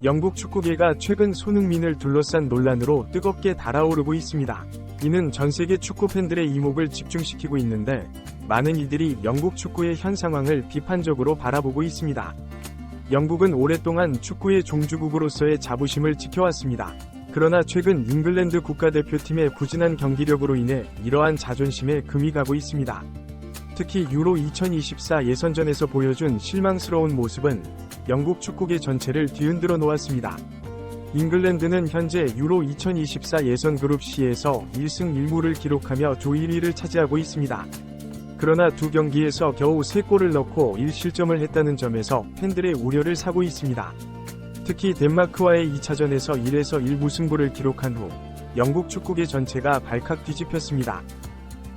영국 축구계가 최근 손흥민을 둘러싼 논란으로 뜨겁게 달아오르고 있습니다. 이는 전세계 축구 팬들의 이목을 집중시키고 있는데 많은 이들이 영국 축구의 현 상황을 비판적으로 바라보고 있습니다. 영국은 오랫동안 축구의 종주국으로서의 자부심을 지켜왔습니다. 그러나 최근 잉글랜드 국가대표팀의 부진한 경기력으로 인해 이러한 자존심에 금이 가고 있습니다. 특히 유로 2024 예선전에서 보여준 실망스러운 모습은 영국 축구계 전체를 뒤흔들어 놓았습니다. 잉글랜드는 현재 유로 2024 예선 그룹 C에서 1승 1무를 기록하며 조 1위를 차지하고 있습니다. 그러나 두 경기에서 겨우 3골을 넣고 1실점을 했다는 점에서 팬들의 우려를 사고 있습니다. 특히 덴마크와의 2차전에서 1에서 1 무승부를 기록한 후 영국 축구계 전체가 발칵 뒤집혔습니다.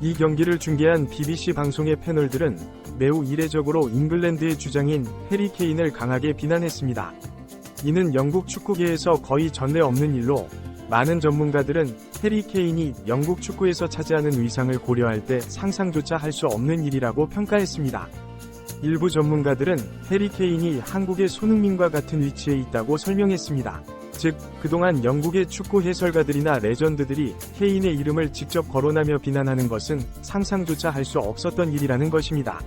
이 경기를 중계한 BBC 방송의 패널들은 매우 이례적으로 잉글랜드의 주장인 해리 케인을 강하게 비난했습니다. 이는 영국 축구계에서 거의 전례 없는 일로 많은 전문가들은 해리 케인이 영국 축구에서 차지하는 위상을 고려할 때 상상조차 할 수 없는 일이라고 평가했습니다. 일부 전문가들은 해리 케인이 한국의 손흥민과 같은 위치에 있다고 설명했습니다. 즉, 그동안 영국의 축구 해설가들이나 레전드들이 케인의 이름을 직접 거론하며 비난하는 것은 상상조차 할 수 없었던 일이라는 것입니다.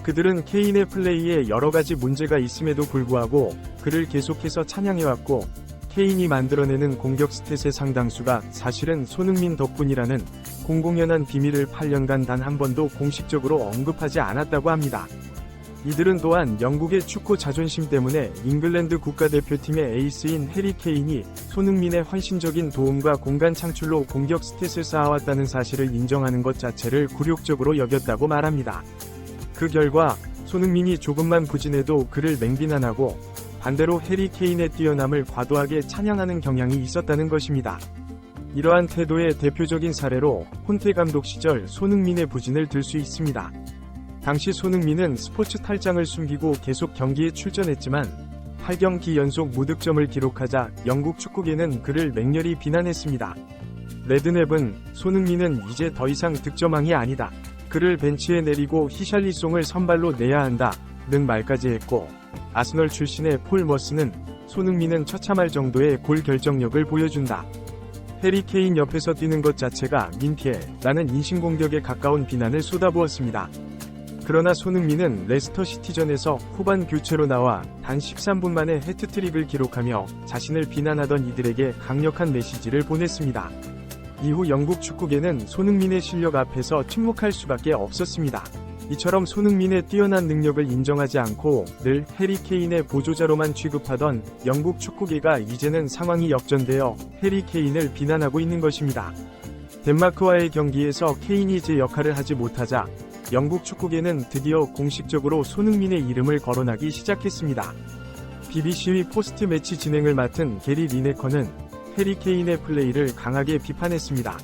그들은 케인의 플레이에 여러가지 문제가 있음에도 불구하고 그를 계속해서 찬양해왔고, 케인이 만들어내는 공격 스탯의 상당수가 사실은 손흥민 덕분이라는 공공연한 비밀을 8년간 단 한 번도 공식적으로 언급하지 않았다고 합니다. 이들은 또한 영국의 축구 자존심 때문에 잉글랜드 국가대표팀의 에이스인 해리 케인이 손흥민의 헌신적인 도움과 공간 창출로 공격 스탯을 쌓아왔다는 사실을 인정하는 것 자체를 굴욕적으로 여겼다고 말합니다. 그 결과 손흥민이 조금만 부진해도 그를 맹비난하고 반대로 해리 케인의 뛰어남을 과도하게 찬양하는 경향이 있었다는 것입니다. 이러한 태도의 대표적인 사례로 콘테 감독 시절 손흥민의 부진을 들 수 있습니다. 당시 손흥민은 스포츠 탈장을 숨기고 계속 경기에 출전했지만 8경기 연속 무득점을 기록하자 영국 축구계는 그를 맹렬히 비난했습니다. 레드냅은 손흥민은 이제 더 이상 득점왕이 아니다. 그를 벤치에 내리고 히샬리송을 선발로 내야 한다. 는 말까지 했고, 아스널 출신의 폴 머스는 손흥민은 처참할 정도의 골 결정력을 보여준다. 해리 케인 옆에서 뛰는 것 자체가 민폐 라는 인신공격에 가까운 비난을 쏟아부었습니다. 그러나 손흥민은 레스터 시티전에서 후반 교체로 나와 단 13분 만에 해트트릭을 기록하며 자신을 비난하던 이들에게 강력한 메시지를 보냈습니다. 이후 영국 축구계는 손흥민의 실력 앞에서 침묵할 수밖에 없었습니다. 이처럼 손흥민의 뛰어난 능력을 인정하지 않고 늘 해리 케인의 보조자로만 취급하던 영국 축구계가 이제는 상황이 역전되어 해리 케인을 비난하고 있는 것입니다. 덴마크와의 경기에서 케인이 제 역할을 하지 못하자 영국 축구계는 드디어 공식적으로 손흥민의 이름을 거론하기 시작했습니다. BBC의 포스트 매치 진행을 맡은 게리 리네커는 해리 케인의 플레이를 강하게 비판했습니다.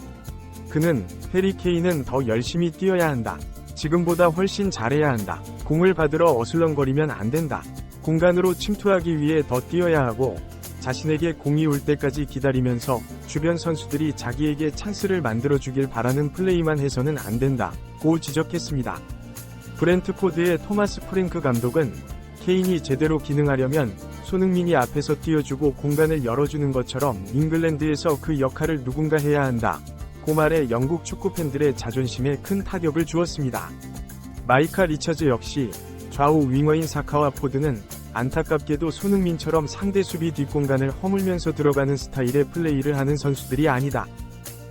그는 해리 케인은 더 열심히 뛰어야 한다. 지금보다 훨씬 잘해야 한다. 공을 받으러 어슬렁거리면 안 된다. 공간으로 침투하기 위해 더 뛰어야 하고 자신에게 공이 올 때까지 기다리면서 주변 선수들이 자기에게 찬스를 만들어주길 바라는 플레이만 해서는 안 된다. 고 지적했습니다. 브렌트포드의 토마스 프랭크 감독은 케인이 제대로 기능하려면 손흥민이 앞에서 뛰어주고 공간을 열어주는 것처럼 잉글랜드에서 그 역할을 누군가 해야 한다. 고 말해 영국 축구 팬들의 자존심에 큰 타격을 주었습니다. 마이카 리처즈 역시 좌우 윙어인 사카와 포드는 안타깝게도 손흥민처럼 상대 수비 뒷공간을 허물면서 들어가는 스타일의 플레이를 하는 선수들이 아니다.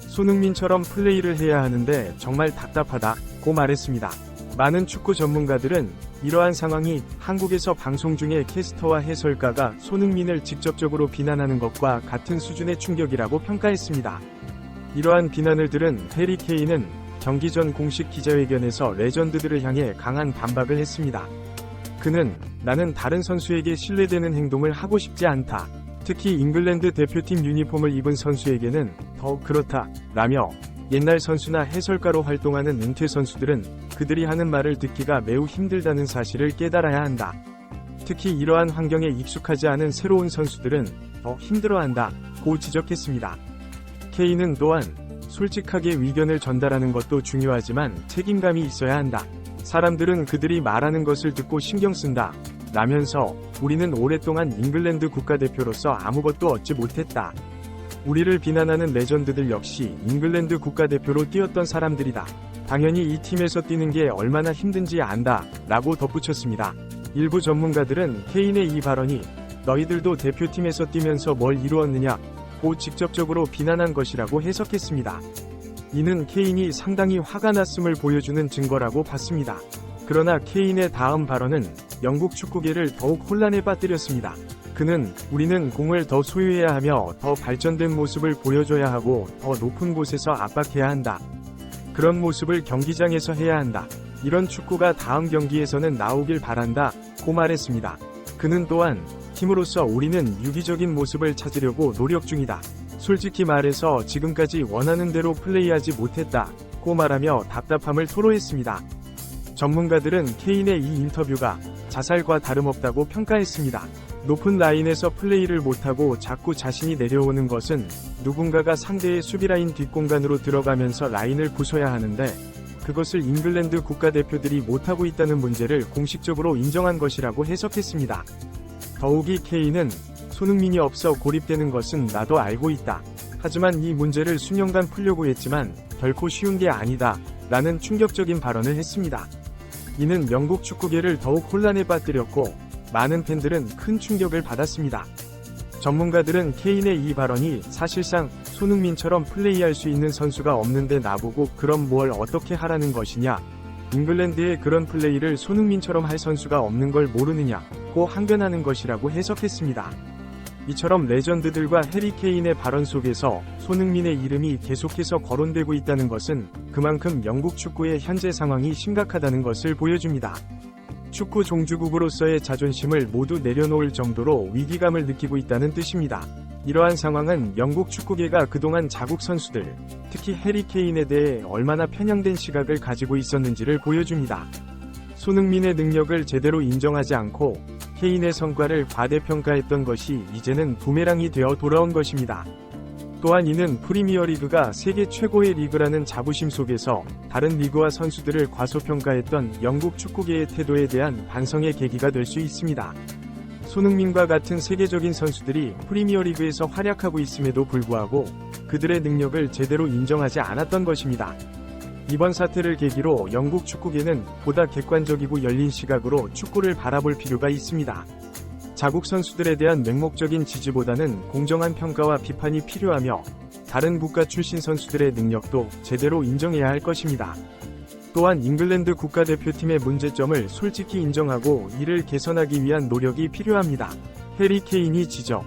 손흥민처럼 플레이를 해야 하는데 정말 답답하다. 고 말했습니다. 많은 축구 전문가들은 이러한 상황이 한국에서 방송 중에 캐스터와 해설가가 손흥민을 직접적으로 비난하는 것과 같은 수준의 충격이라고 평가했습니다. 이러한 비난을 들은 해리 케인은 경기 전 공식 기자회견에서 레전드들을 향해 강한 반박을 했습니다. 그는 나는 다른 선수에게 신뢰되는 행동을 하고 싶지 않다. 특히 잉글랜드 대표팀 유니폼을 입은 선수에게는 더 그렇다. 라며 옛날 선수나 해설가로 활동하는 은퇴 선수들은 그들이 하는 말을 듣기가 매우 힘들다는 사실을 깨달아야 한다. 특히 이러한 환경에 익숙하지 않은 새로운 선수들은 더 힘들어한다. 고 지적했습니다. 케인은 또한 솔직하게 의견을 전달하는 것도 중요하지만 책임감이 있어야 한다. 사람들은 그들이 말하는 것을 듣고 신경 쓴다. 라면서 우리는 오랫동안 잉글랜드 국가대표로서 아무것도 얻지 못했다. 우리를 비난하는 레전드들 역시 잉글랜드 국가대표로 뛰었던 사람들이다. 당연히 이 팀에서 뛰는 게 얼마나 힘든지 안다. 라고 덧붙였습니다. 일부 전문가들은 케인의 이 발언이 너희들도 대표팀에서 뛰면서 뭘 이루었느냐 고 직접적으로 비난한 것이라고 해석했습니다. 이는 케인이 상당히 화가 났음을 보여주는 증거라고 봤습니다. 그러나 케인의 다음 발언은 영국 축구계를 더욱 혼란에 빠뜨렸습니다. 그는 우리는 공을 더 소유해야 하며 더 발전된 모습을 보여줘야 하고 더 높은 곳에서 압박해야 한다. 그런 모습을 경기장에서 해야 한다. 이런 축구가 다음 경기에서는 나오길 바란다. 고 말했습니다. 그는 또한 팀으로서 우리는 유기적인 모습을 찾으려고 노력 중이다. 솔직히 말해서 지금까지 원하는 대로 플레이하지 못했다. 고 말하며 답답함을 토로했습니다. 전문가들은 케인의 이 인터뷰가 자살과 다름없다고 평가했습니다. 높은 라인에서 플레이를 못하고 자꾸 자신이 내려오는 것은 누군가가 상대의 수비라인 뒷공간으로 들어가면서 라인을 부숴야 하는데 그것을 잉글랜드 국가대표들이 못하고 있다는 문제를 공식적으로 인정한 것이라고 해석했습니다. 더욱이 케인은 손흥민이 없어 고립되는 것은 나도 알고 있다. 하지만 이 문제를 수년간 풀려고 했지만 결코 쉬운 게 아니다. 라는 충격적인 발언을 했습니다. 이는 영국 축구계를 더욱 혼란에 빠뜨렸고 많은 팬들은 큰 충격을 받았습니다. 전문가들은 케인의 이 발언이 사실상 손흥민처럼 플레이할 수 있는 선수가 없는데 나보고 그럼 뭘 어떻게 하라는 것이냐, 잉글랜드에 그런 플레이를 손흥민처럼 할 선수가 없는 걸 모르느냐고 항변하는 것이라고 해석했습니다. 이처럼 레전드들과 해리 케인의 발언 속에서 손흥민의 이름이 계속해서 거론되고 있다는 것은 그만큼 영국 축구의 현재 상황이 심각하다는 것을 보여줍니다. 축구 종주국으로서의 자존심을 모두 내려놓을 정도로 위기감을 느끼고 있다는 뜻입니다. 이러한 상황은 영국 축구계가 그동안 자국 선수들, 특히 해리 케인에 대해 얼마나 편향된 시각을 가지고 있었는지를 보여줍니다. 손흥민의 능력을 제대로 인정하지 않고 케인의 성과를 과대평가했던 것이 이제는 부메랑이 되어 돌아온 것입니다. 또한 이는 프리미어리그가 세계 최고의 리그라는 자부심 속에서 다른 리그와 선수들을 과소평가했던 영국 축구계의 태도에 대한 반성의 계기가 될 수 있습니다. 손흥민과 같은 세계적인 선수들이 프리미어리그에서 활약하고 있음에도 불구하고 그들의 능력을 제대로 인정하지 않았던 것입니다. 이번 사태를 계기로 영국 축구계는 보다 객관적이고 열린 시각으로 축구를 바라볼 필요가 있습니다. 자국 선수들에 대한 맹목적인 지지보다는 공정한 평가와 비판이 필요하며 다른 국가 출신 선수들의 능력도 제대로 인정해야 할 것입니다. 또한 잉글랜드 국가대표팀의 문제점을 솔직히 인정하고 이를 개선하기 위한 노력이 필요합니다. 해리 케인이 지적.